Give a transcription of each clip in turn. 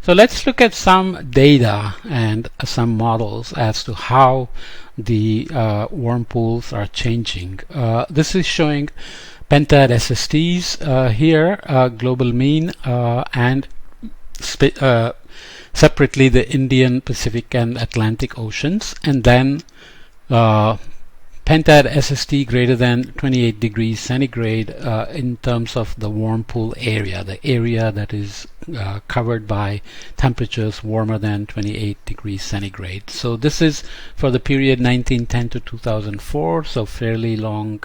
So let's look at some data and some models as to how the worm pools are changing. This is showing pentad SSTs here, global mean, and separately the Indian, Pacific and Atlantic Oceans, and then pentad SST greater than 28 degrees centigrade in terms of the worm pool area, the area that is covered by temperatures warmer than 28 degrees centigrade. So this is for the period 1910 to 2004, so fairly long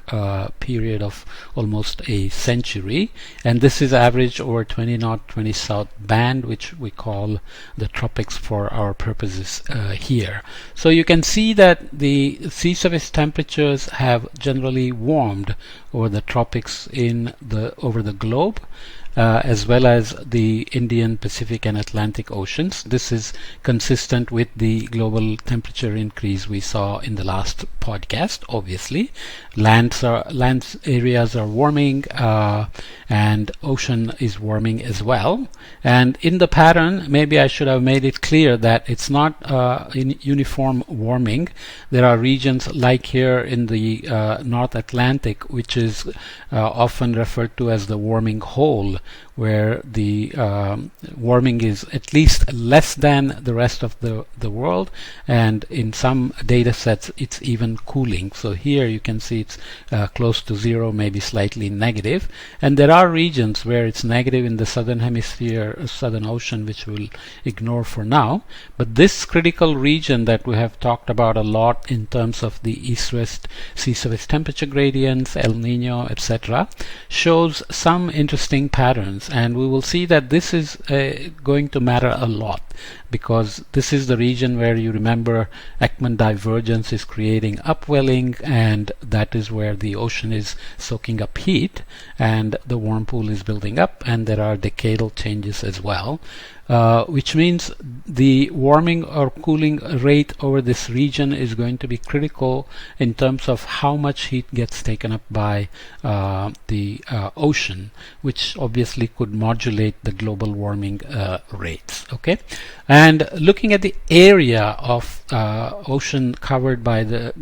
period of almost a century, and this is average over 20 north 20 south band, which we call the tropics for our purposes here. So you can see that the sea surface temperatures have generally warmed over the tropics over the globe, as well as the Indian, Pacific and Atlantic Oceans. This is consistent with the global temperature increase we saw in the last podcast. Obviously, land areas are warming, and ocean is warming as well. And in the pattern, maybe I should have made it clear that it's not in uniform warming. There are regions like here in the North Atlantic, which is often referred to as the warming hole, where the warming is at least less than the rest of the world, and in some data sets it's even cooling. So here you can see it's close to zero, maybe slightly negative, and there are regions where it's negative in the southern hemisphere, southern ocean, which we'll ignore for now. But this critical region that we have talked about a lot in terms of the east-west sea surface temperature gradients, El Nino, etc., shows some interesting patterns, and we will see that this is going to matter a lot, because this is the region where, you remember, Ekman divergence is creating upwelling, and that is where the ocean is soaking up heat and the worm pool is building up, and there are decadal changes as well. Which means the warming or cooling rate over this region is going to be critical in terms of how much heat gets taken up by the ocean, which obviously could modulate the global warming rates. Okay, and looking at the area of ocean covered by the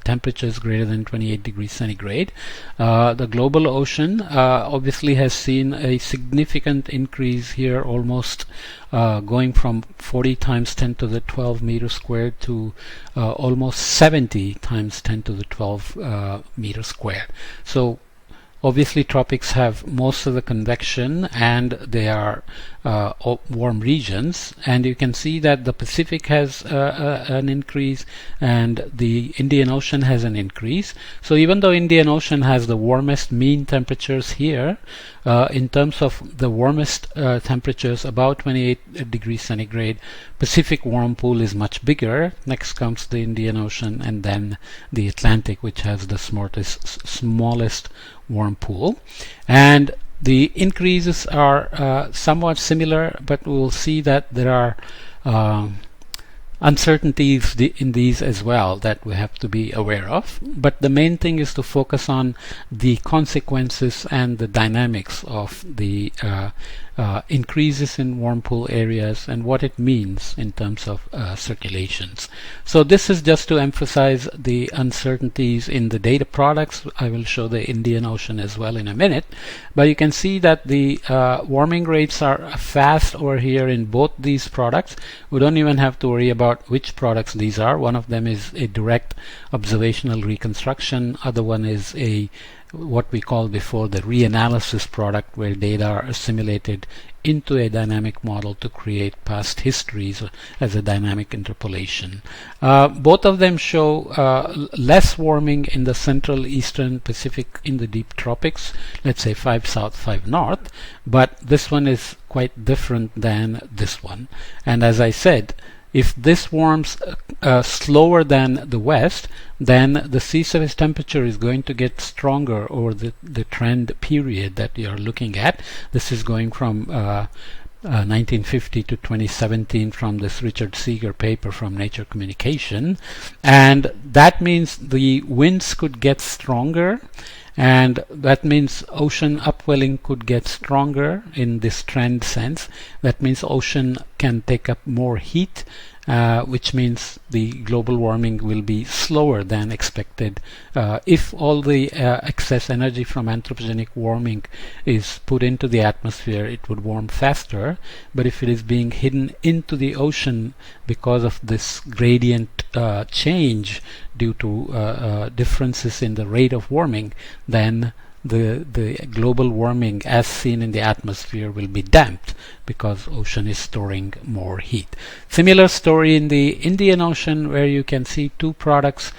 temperatures greater than 28 degrees centigrade, the global ocean obviously has seen a significant increase here, almost going from 40 times 10 to the 12 meters squared to almost 70 times 10 to the 12 meters squared. So obviously tropics have most of the convection, and they are warm regions, and you can see that the Pacific has an increase and the Indian Ocean has an increase. So even though Indian Ocean has the warmest mean temperatures here, in terms of the warmest temperatures about 28 degrees centigrade, Pacific warm pool is much bigger. Next comes the Indian Ocean, and then the Atlantic, which has the smallest warm pool. And the increases are somewhat similar, but we will see that there are uncertainties in these as well that we have to be aware of. But the main thing is to focus on the consequences and the dynamics of the increases in worm pool areas and what it means in terms of circulations. So this is just to emphasize the uncertainties in the data products. I will show the Indian Ocean as well in a minute, but you can see that the warming rates are fast over here in both these products. We don't even have to worry about which products these are. One of them is a direct observational reconstruction, other one is a what we called before the reanalysis product, where data are assimilated into a dynamic model to create past histories as a dynamic interpolation. Both of them show less warming in the central, eastern, Pacific, in the deep tropics, let's say 5 south, 5 north, but this one is quite different than this one. And as I said, if this warms slower than the west, then the sea surface temperature is going to get stronger over the trend period that you are looking at. This is going from 1950 to 2017 from this Richard Seeger paper from Nature Communication, and that means the winds could get stronger, and that means ocean upwelling could get stronger in this trend sense. That means ocean can take up more heat, which means the global warming will be slower than expected. If all the excess energy from anthropogenic warming is put into the atmosphere, it would warm faster. But if it is being hidden into the ocean because of this gradient change due to differences in the rate of warming, then the global warming as seen in the atmosphere will be damped because ocean is storing more heat. Similar story in the Indian Ocean, where you can see two products,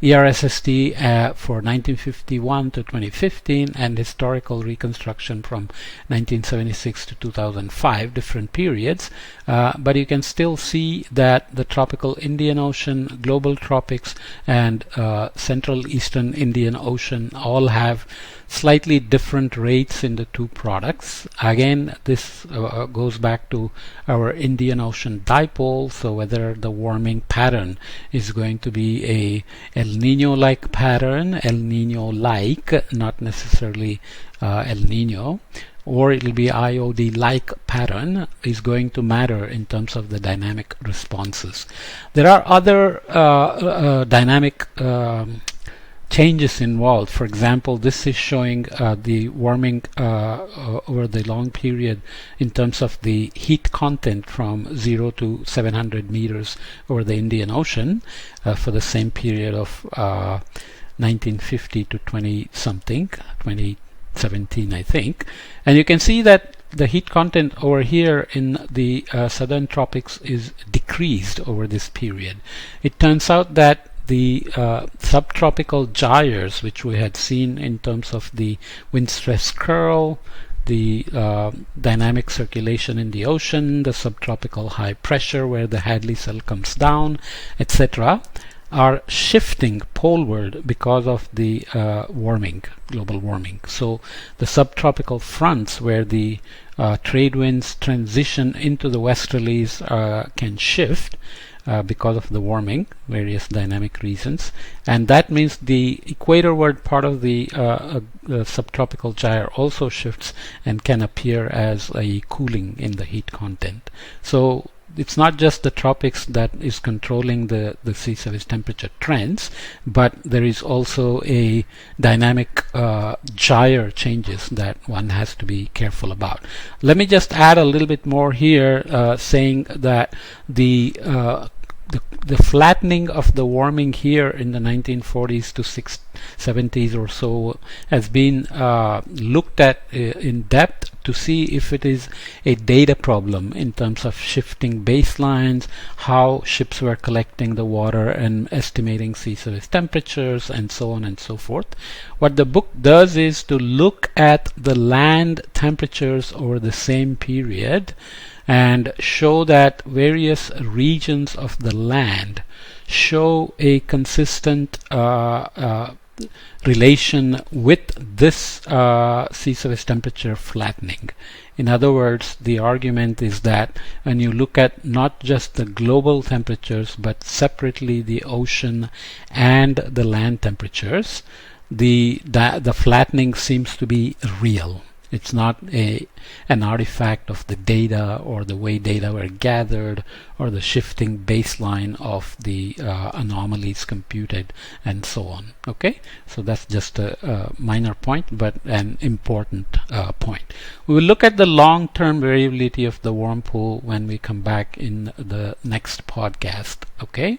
ERSST for 1951 to 2015 and historical reconstruction from 1976 to 2005, different periods, but you can still see that the tropical Indian Ocean, global tropics, and central eastern Indian Ocean all have slightly different rates in the two products. Again, this goes back to our Indian Ocean dipole, so whether the warming pattern is going to be a El Nino-like pattern, El Nino-like, not necessarily El Nino, or it will be IOD-like pattern, is going to matter in terms of the dynamic responses. There are other dynamic changes involved. For example, this is showing the warming over the long period in terms of the heat content from 0 to 700 meters over the Indian Ocean for the same period of 1950 to 2017, I think. And you can see that the heat content over here in the southern tropics is decreased over this period. It turns out that the subtropical gyres, which we had seen in terms of the wind stress curl, the dynamic circulation in the ocean, the subtropical high pressure where the Hadley cell comes down, etc., are shifting poleward because of the warming, global warming. So the subtropical fronts where the trade winds transition into the westerlies can shift because of the warming, various dynamic reasons, and that means the equatorward part of the subtropical gyre also shifts and can appear as a cooling in the heat content. So it's not just the tropics that is controlling the sea surface temperature trends, but there is also a dynamic gyre changes that one has to be careful about. Let me just add a little bit more here, saying that the flattening of the warming here in the 1940s to 70s or so has been looked at in depth to see if it is a data problem in terms of shifting baselines, how ships were collecting the water and estimating sea surface temperatures, and so on and so forth. What the book does is to look at the land temperatures over the same period and show that various regions of the land show a consistent relation with this sea surface temperature flattening. In other words, the argument is that when you look at not just the global temperatures but separately the ocean and the land temperatures, the flattening seems to be real. It's not an artifact of the data or the way data were gathered or the shifting baseline of the anomalies computed and so on. Okay, so that's just a minor point but an important point. We will look at the long-term variability of the worm pool when we come back in the next podcast. Okay.